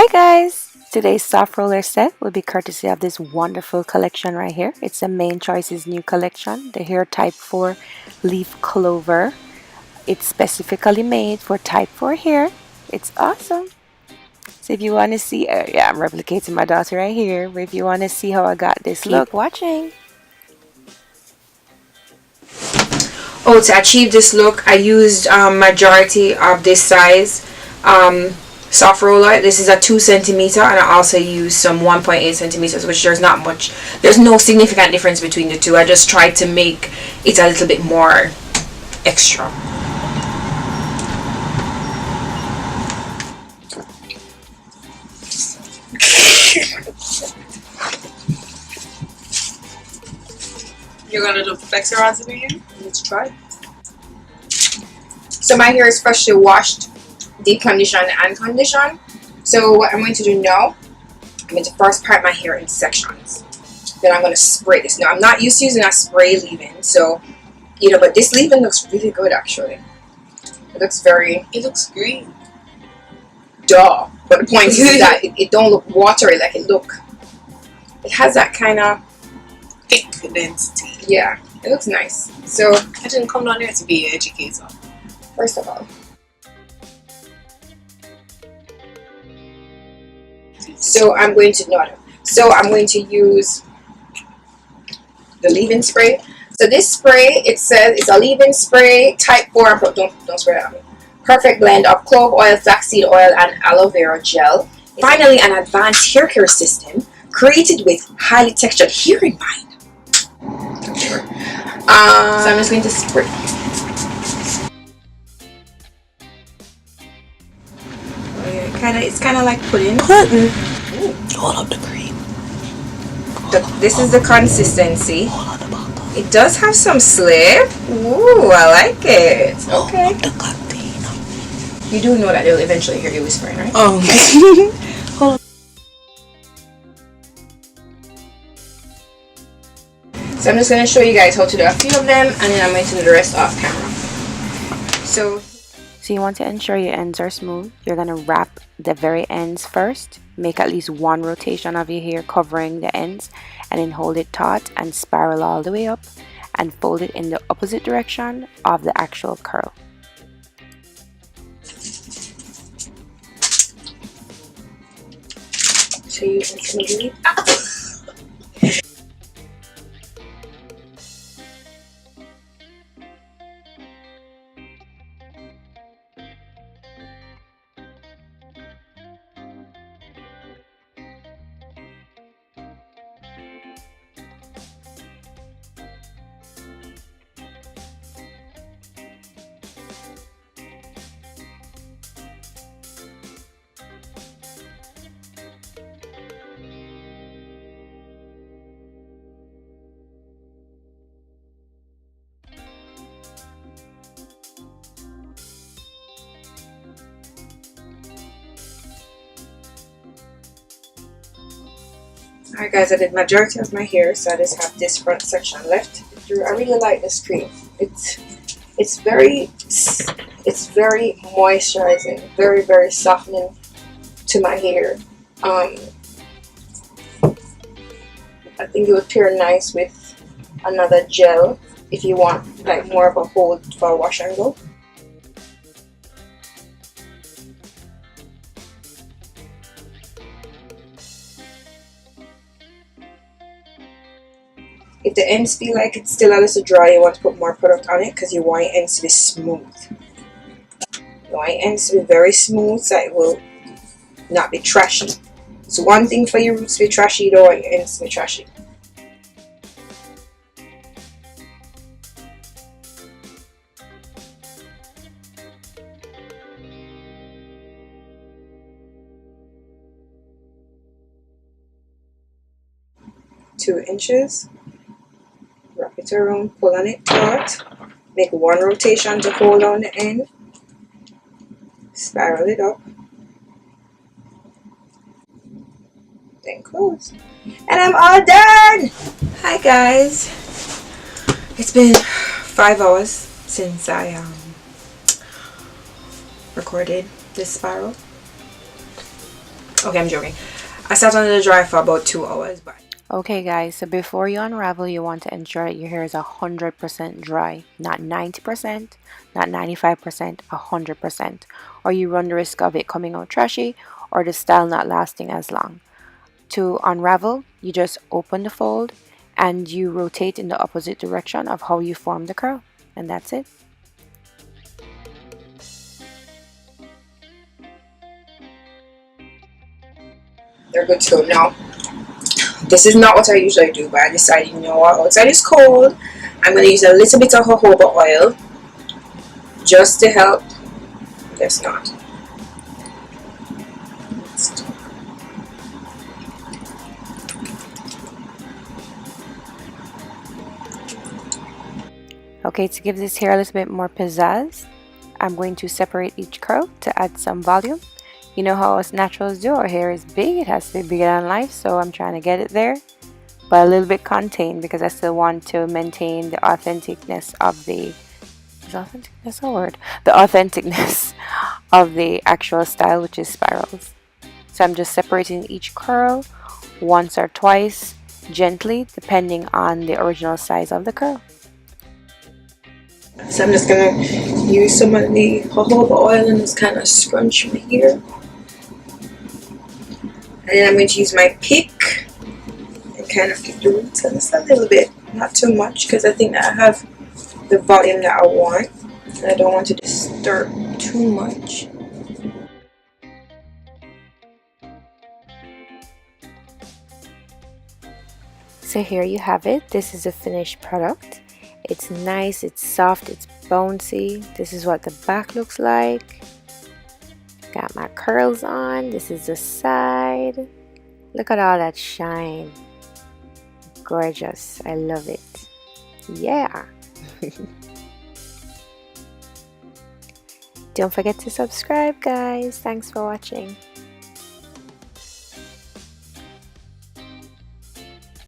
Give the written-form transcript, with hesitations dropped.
Hi guys! Today's soft roller set will be courtesy of this wonderful collection right here. It's the Main Choice's new collection, the hair type 4 leaf clover. It's specifically made for type 4 hair. It's awesome. So if you want to see, yeah, I'm replicating my daughter right here. But if you want to see how I got this look, keep watching. Oh, to achieve this look, I used majority of this size soft roller. This is a 2 centimeter, and I also used some 1.8 centimeters, which there's not much, there's no significant difference between the two. I just tried to make it a little bit more extra. You're gonna do Flexi rods again? Let's try. So my hair is freshly washed, deep conditioned, and conditioned. So what I'm going to do now, I'm going to first part my hair in sections. Then I'm going to spray this. Now I'm not used to using a spray leave-in, so but this leave-in looks really good actually. It looks green. Duh. But the point is that it don't look watery like it has that kind of thick density. Yeah, it looks nice. So I didn't come down here to be an educator. First of all, I'm going to use the leave-in spray. So this spray, it says it's a leave-in spray type 4. Don't spray that on me. Perfect blend of clove oil, flaxseed oil, and aloe vera gel. Finally, an advanced hair care system created with highly textured hair in mind. So I'm just going to spray. It's kind of like pudding. All of the cream. This is the consistency. It does have some slip. Ooh, I like it. Okay. You do know that they'll eventually hear you whispering, right? Oh. Hold on. So I'm just going to show you guys how to do a few of them, and then I'm going to do the rest off camera. So you want to ensure your ends are smooth. You're going to wrap the very ends first. Make at least one rotation of your hair covering the ends, and then hold it taut and spiral all the way up and fold it in the opposite direction of the actual curl. So you can see. Alright guys, I did majority of my hair, so I just have this front section left. I really like this cream. It's very moisturizing, very softening to my hair. I think it would pair nice with another gel if you want like more of a hold for a wash and go. If the ends feel like it's still a little dry, you want to put more product on it because you want your ends to be smooth. You want your ends to be very smooth so it will not be trashy. It's one thing for your roots to be trashy, you don't want your ends to be trashy. Two inches. Wrap it around, pull on it taut, make one rotation to hold on the end, spiral it up, then close. And I'm all done! Hi guys! It's been 5 hours since I recorded this spiral. Okay, I'm joking. I sat on the dry for about 2 hours. But Okay guys, so before you unravel, you want to ensure that your hair is 100% dry, not 90%, not 95%, 100%, or you run the risk of it coming out trashy or the style not lasting as long. To unravel, you just open the fold and you rotate in the opposite direction of how you form the curl, and that's it. they're good to go. Now, this is not what I usually do, but I decided, you know what, outside is cold. I'm going to use a little bit of jojoba oil just to help. Guess not. Okay, to give this hair a little bit more pizzazz, I'm going to separate each curl to add some volume. You know how us naturals do, our hair is big, it has to be bigger than life, so I'm trying to get it there, but a little bit contained because I still want to maintain the authenticness of the, is authenticness a word? The authenticness of the actual style, which is spirals. So I'm just separating each curl once or twice, gently, depending on the original size of the curl. So I'm just going to use some of the jojoba oil and just kind of scrunch my hair. And then I'm going to use my pick and kind of get the roots on this a little bit. Not too much because I think that I have the volume that I want. And I don't want to disturb too much. So here you have it. This is a finished product. It's nice, it's soft, it's bouncy. This is what the back looks like. Got my curls on. This is the side. Look at all that shine. Gorgeous. I love it. Yeah. Don't forget to subscribe, guys. Thanks for watching.